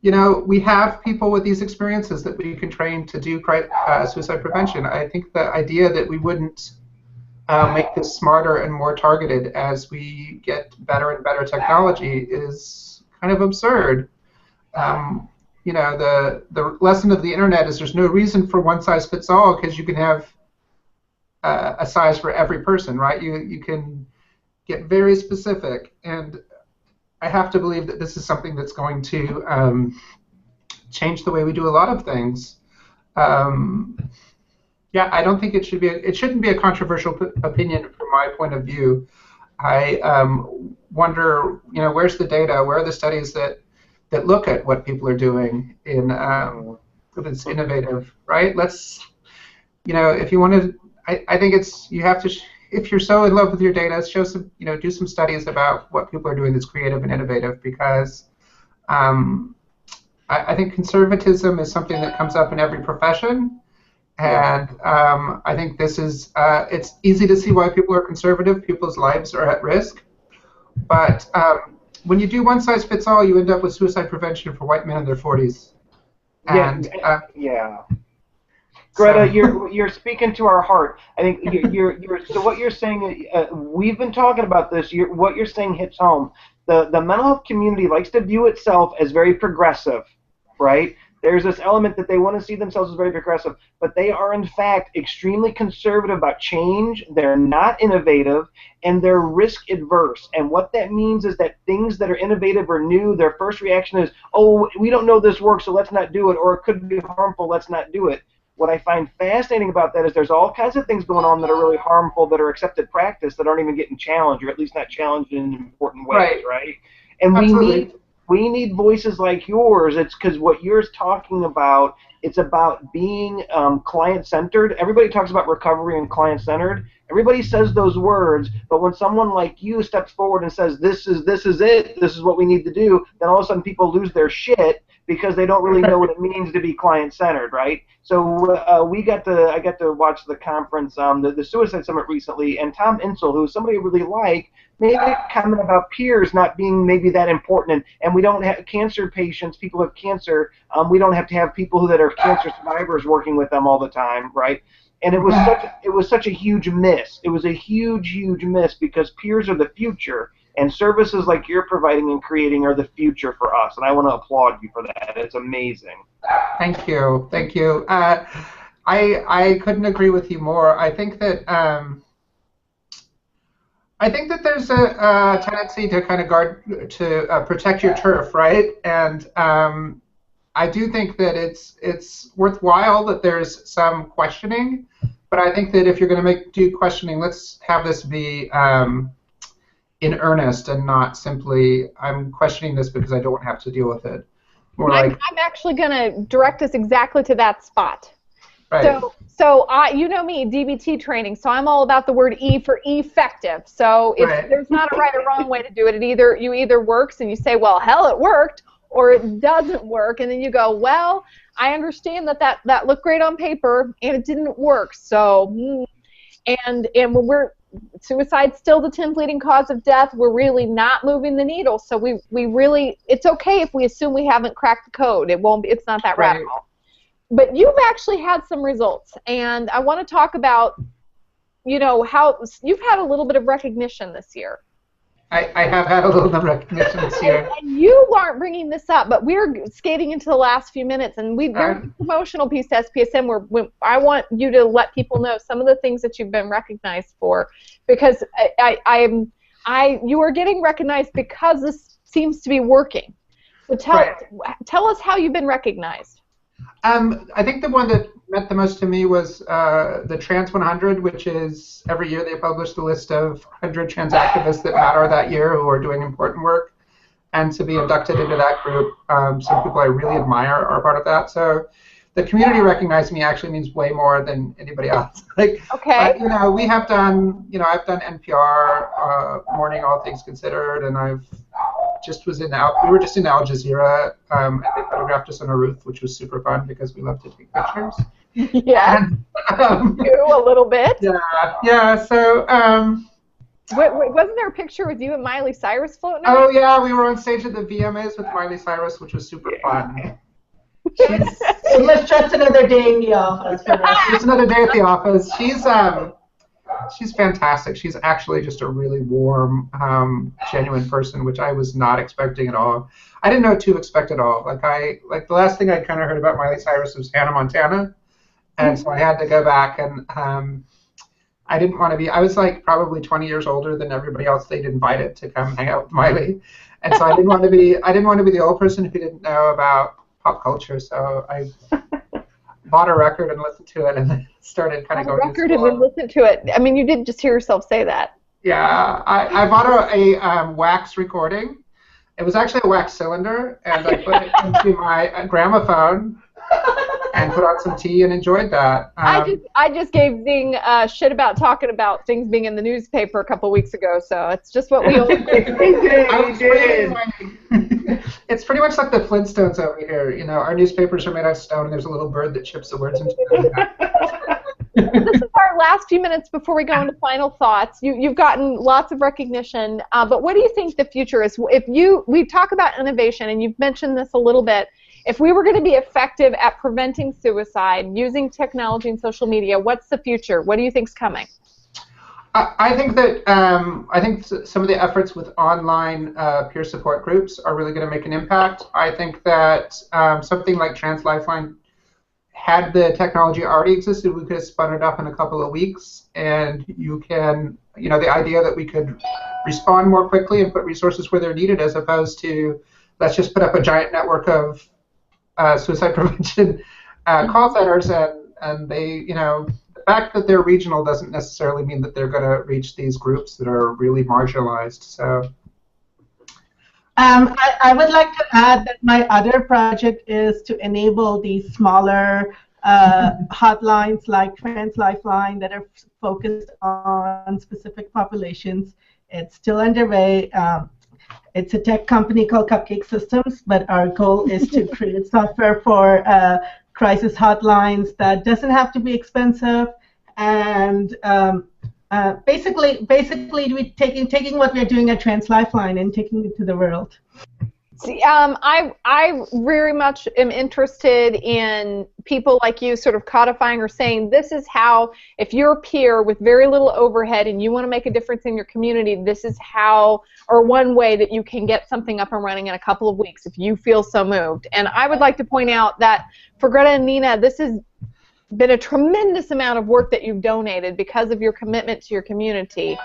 we have people with these experiences that we can train to do suicide prevention. I think the idea that we wouldn't make this smarter and more targeted as we get better and better technology is kind of absurd. The lesson of the internet is there's no reason for one size fits all, because you can have a size for every person, right? You can get very specific, and I have to believe that this is something that's going to change the way we do a lot of things. Yeah, I don't think it should be. It shouldn't be a controversial opinion from my point of view. I wonder, where's the data? Where are the studies that look at what people are doing in that's innovative, right? Let's, if you want to, I think you have to. If you're so in love with your data, show some, do some studies about what people are doing that's creative and innovative, because I think conservatism is something that comes up in every profession. And I think this is, it's easy to see why people are conservative. People's lives are at risk. But when you do one size fits all, you end up with suicide prevention for white men in their 40s. And, Greta, you're speaking to our heart. I think so what you're saying, we've been talking about this. What you're saying hits home. The mental health community likes to view itself as very progressive, right? There's this element that they want to see themselves as very progressive, but they are in fact extremely conservative about change. They're not innovative, and they're risk adverse. And what that means is that things that are innovative or new, their first reaction is, oh, we don't know this works, so let's not do it, or it could be harmful, let's not do it. What I find fascinating about that is there's all kinds of things going on that are really harmful, that are accepted practice, that aren't even getting challenged, or at least not challenged in important ways, right? And we need voices like yours. It's because what you're talking about, it's about being client-centered. Everybody talks about recovery and client-centered. Everybody says those words, but when someone like you steps forward and says, this is it, this is what we need to do, then all of a sudden people lose their shit because they don't really know what it means to be client-centered, right? So I got to watch the conference, the Suicide Summit recently, and Tom Insel, who's somebody I really like, made a comment about peers not being maybe that important, and we don't have cancer patients, people who have cancer, we don't have to have people that are cancer survivors working with them all the time, right? And it was such a huge miss. It was a huge miss, because peers are the future, and services like you're providing and creating are the future for us, and I want to applaud you for that. It's amazing. Thank you. I couldn't agree with you more. I think that there's a tendency to kind of protect your turf, right? And I do think that it's worthwhile that there's some questioning, but I think that if you're going to do questioning, let's have this be in earnest and not simply, I'm questioning this because I don't have to deal with it. I'm actually going to direct us exactly to that spot. Right. So you know me, DBT training, so I'm all about the word E for effective. So if there's not a right or wrong way to do it, it either works and you say, well, hell, it worked, or it doesn't work, and then you go, well, I understand that looked great on paper and it didn't work. So, and when suicide's still the 10th leading cause of death, we're really not moving the needle. So we really, it's okay if we assume we haven't cracked the code. It's not that radical. But you've actually had some results, and I want to talk about, how you've had a little bit of recognition this year. I have had a little bit of recognition this year. And you aren't bringing this up, but we're skating into the last few minutes, and there's a promotional piece to SPSM where I want you to let people know some of the things that you've been recognized for, because you are getting recognized because this seems to be working. So tell us how you've been recognized. I think the one that meant the most to me was the Trans 100, which is every year they publish the list of 100 trans activists that matter that year who are doing important work, and to be inducted into that group, some people I really admire are part of that. So the community recognized me actually means way more than anybody else. Okay. We have done, I've done NPR, Morning All Things Considered, and we were just in Al Jazeera, and they photographed us on a roof, which was super fun because we love to take pictures. Yeah, you a little bit. Yeah. So. Wasn't there a picture with you and Miley Cyrus floating around? Oh yeah, we were on stage at the VMAs with Miley Cyrus, which was super fun. It was just another day in the office. Just another day at the office. She's fantastic. She's actually just a really warm, genuine person, which I was not expecting at all. I didn't know what to expect at all. The last thing I kind of heard about Miley Cyrus was Hannah Montana, and so I had to go back, and I didn't want to be. I was probably 20 years older than everybody else they'd invited to come hang out with Miley, and so I didn't want to be the old person who didn't know about pop culture. So bought a record and listened to it, and then started kind of going. Record and then listen to it. I mean, you did just hear yourself say that. Yeah, I bought a wax recording. It was actually a wax cylinder, and I put it into my gramophone and put on some tea and enjoyed that. I just gave Zing shit about talking about things being in the newspaper a couple weeks ago, so it's just what we all do. It's pretty much like the Flintstones over here. You know, our newspapers are made out of stone, and there's a little bird that chips the words into it. This is our last few minutes before we go into final thoughts. You've gotten lots of recognition, but what do you think the future is? We talk about innovation, and you've mentioned this a little bit. If we were going to be effective at preventing suicide using technology and social media, what's the future? What do you think's coming? I think that some of the efforts with online peer support groups are really going to make an impact. I think that something like Trans Lifeline, had the technology already existed, we could have spun it up in a couple of weeks, and the idea that we could respond more quickly and put resources where they're needed, as opposed to let's just put up a giant network of suicide prevention call centers, and they, the fact that they're regional doesn't necessarily mean that they're going to reach these groups that are really marginalized. So. I would like to add that my other project is to enable these smaller hotlines like Trans Lifeline that are focused on specific populations. It's still underway. It's a tech company called Cupcake Systems, but our goal is to create software for crisis hotlines that doesn't have to be expensive, and basically we taking what we're doing at Trans Lifeline and taking it to the world. See, I very much am interested in people like you sort of codifying or saying, this is how, if you're a peer with very little overhead and you want to make a difference in your community, this is how, or one way that you can get something up and running in a couple of weeks if you feel so moved. And I would like to point out that for Greta and Nina, this has been a tremendous amount of work that you've donated because of your commitment to your community.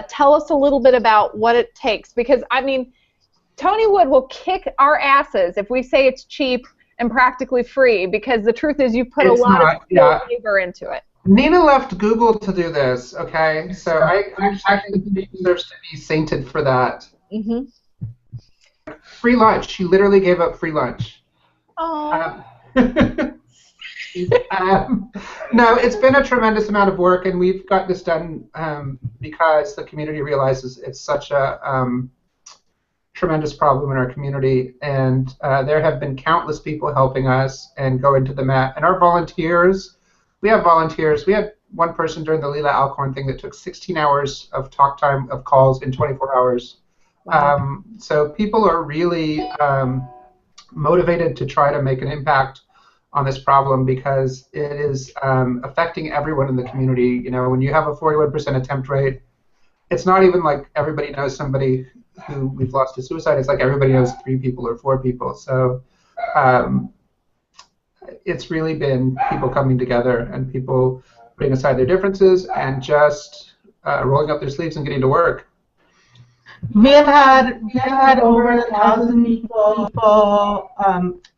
Tell us a little bit about what it takes, because, I mean, Tony Wood will kick our asses if we say it's cheap and practically free, because the truth is you put a lot of labor into it. Nina left Google to do this, okay? So I actually think she deserves to be sainted for that. Mm-hmm. Free lunch. She literally gave up free lunch. Oh. No, it's been a tremendous amount of work, and we've got this done because the community realizes it's such a tremendous problem in our community, and there have been countless people helping us and go into the mat. And our volunteers, we have volunteers. We had one person during the Leela Alcorn thing that took 16 hours of talk time of calls in 24 hours. Wow. So people are really motivated to try to make an impact on this problem, because it is affecting everyone in the community. You know, when you have a 41% attempt rate, it's not even like everybody knows somebody who we've lost to suicide. It's like everybody knows 3 people or 4 people. So it's really been people coming together and people putting aside their differences and just rolling up their sleeves and getting to work. We have had over 1,000 people.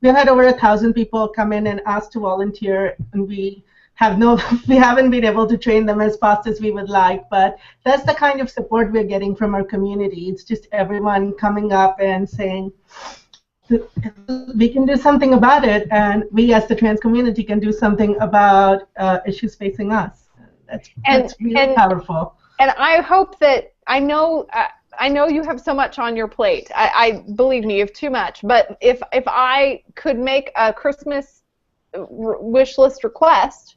We've had over 1,000 people come in and ask to volunteer, and we haven't been able to train them as fast as we would like. But that's the kind of support we're getting from our community. It's just everyone coming up and saying, we can do something about it, and we as the trans community can do something about issues facing us. That's really powerful. And I hope that, I know you have so much on your plate. I believe me, you have too much. But if I could make a Christmas wish list request,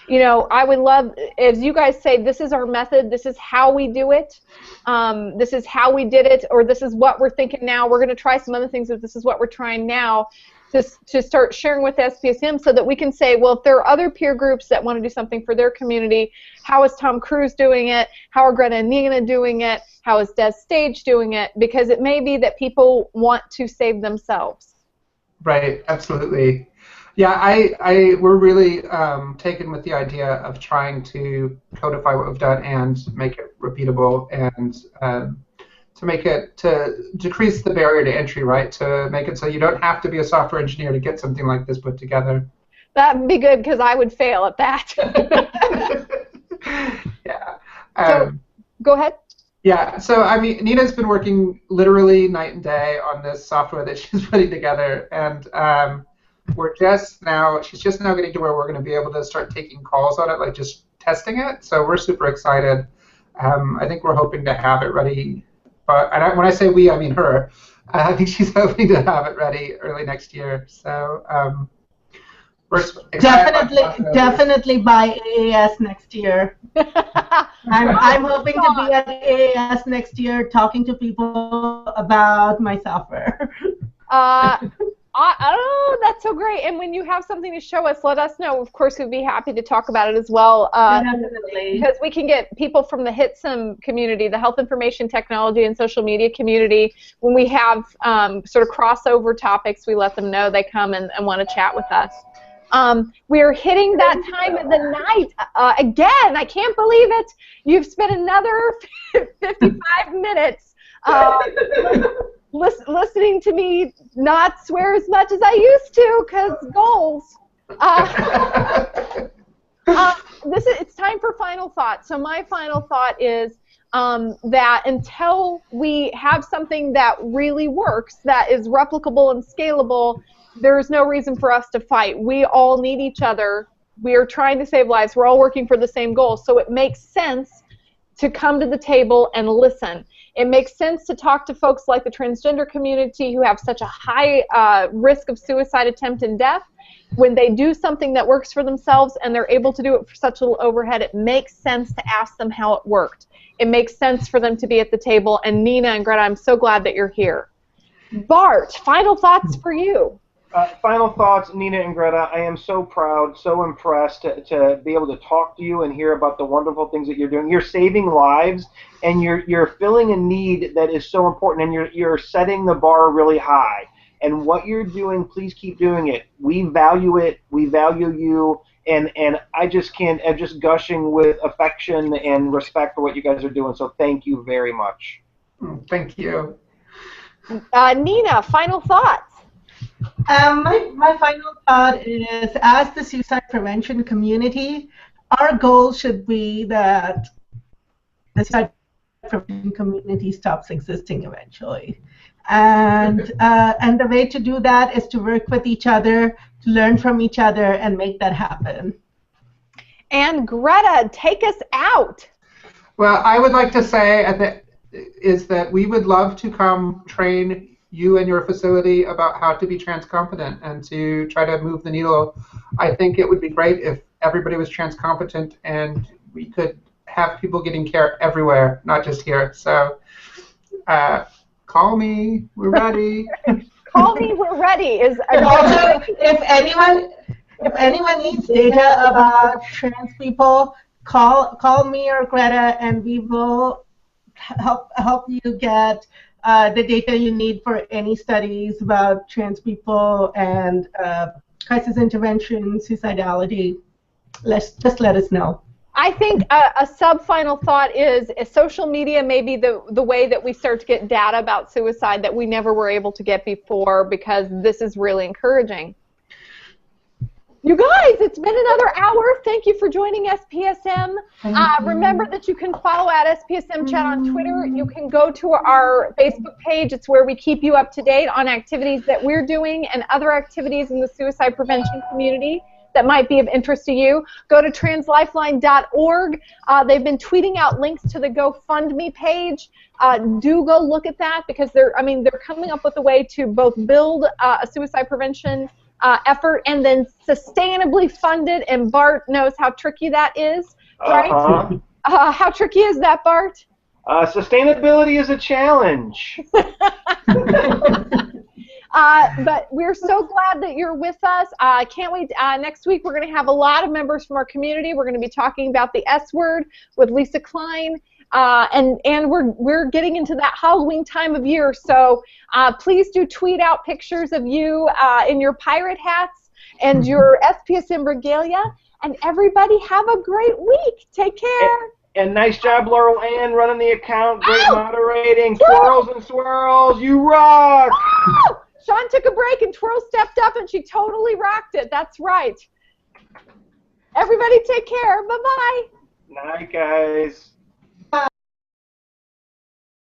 you know, I would love, as you guys say, this is our method, this is how we do it, this is how we did it, or this is what we're thinking now. We're going to try some other things, but this is what we're trying now, to start sharing with SPSM, so that we can say, well, if there are other peer groups that want to do something for their community, how is Tom Cruise doing it? How are Greta and Nina doing it? How is Des Stage doing it? Because it may be that people want to save themselves. Right, absolutely. Yeah, we're really taken with the idea of trying to codify what we've done and make it repeatable, and to decrease the barrier to entry, right? To make it so you don't have to be a software engineer to get something like this put together. That would be good because I would fail at that. Yeah. So, go ahead. Yeah, so I mean, Nina's been working literally night and day on this software that she's putting together, and she's just now getting to where we're going to be able to start taking calls on it, like just testing it. So we're super excited. I think we're hoping to have it ready, but when I say we, I mean her. I think she's hoping to have it ready early next year. So we're definitely by AAS next year. I'm hoping to be at AAS next year talking to people about my software. Oh, that's so great. And when you have something to show us, let us know. Of course, we'd be happy to talk about it as well. Definitely. Because we can get people from the HITSM community, the Health Information Technology and Social Media community. When we have sort of crossover topics, we let them know they come and want to chat with us. We're hitting that time of the night again. I can't believe it. You've spent another 55 minutes listening to me not swear as much as I used to, because goals. It's time for final thought. So my final thought is that until we have something that really works, that is replicable and scalable, there is no reason for us to fight. We all need each other. We are trying to save lives. We're all working for the same goal. So it makes sense to come to the table and listen. It makes sense to talk to folks like the transgender community who have such a high risk of suicide attempt and death. When they do something that works for themselves and they're able to do it for such little overhead, it makes sense to ask them how it worked. It makes sense for them to be at the table. And Nina and Greta, I'm so glad that you're here. Bart, final thoughts for you. Final thoughts, Nina and Greta. I am so proud, so impressed to be able to talk to you and hear about the wonderful things that you're doing. You're saving lives, and you're filling a need that is so important, and you're setting the bar really high. And what you're doing, please keep doing it. We value it. We value you. And I just can't. I'm just gushing with affection and respect for what you guys are doing. So thank you very much. Thank you. Nina, final thoughts. My final thought is, as the suicide prevention community, our goal should be that the suicide prevention community stops existing eventually. And the way to do that is to work with each other, to learn from each other, and make that happen. And Greta, take us out. Well, I would like to say that we would love to come train you and your facility about how to be trans competent and to try to move the needle. I think it would be great if everybody was trans competent and we could have people getting care everywhere, not just here. So call me, we're ready. Call me, we're ready. Also, if anyone needs data about trans people, call me or Greta, and we will help you get the data you need for any studies about trans people and crisis intervention, suicidality. Just let us know. I think a sub-final thought is social media may be the way that we start to get data about suicide that we never were able to get before, because this is really encouraging. You guys, it's been another hour. Thank you for joining SPSM. Remember that you can follow at SPSM Chat on Twitter. You can go to our Facebook page. It's where we keep you up to date on activities that we're doing and other activities in the suicide prevention community that might be of interest to you. Go to translifeline.org. They've been tweeting out links to the GoFundMe page. Do go look at that, because they're coming up with a way to both build a suicide prevention effort and then sustainably fund it, and Bart knows how tricky that is, right? How tricky is that, Bart? Sustainability is a challenge. But we're so glad that you're with us. Can't wait. Next week we're going to have a lot of members from our community. We're going to be talking about the S word with Lisa Klein. And we're getting into that Halloween time of year, so please do tweet out pictures of you in your pirate hats and your SPSM regalia, and everybody have a great week. Take care. And nice job, Laurel Ann, running the account. Great moderating. Twirls and swirls, you rock! Sean took a break and Twirl stepped up and she totally rocked it. That's right. Everybody take care. Bye-bye. Night, guys.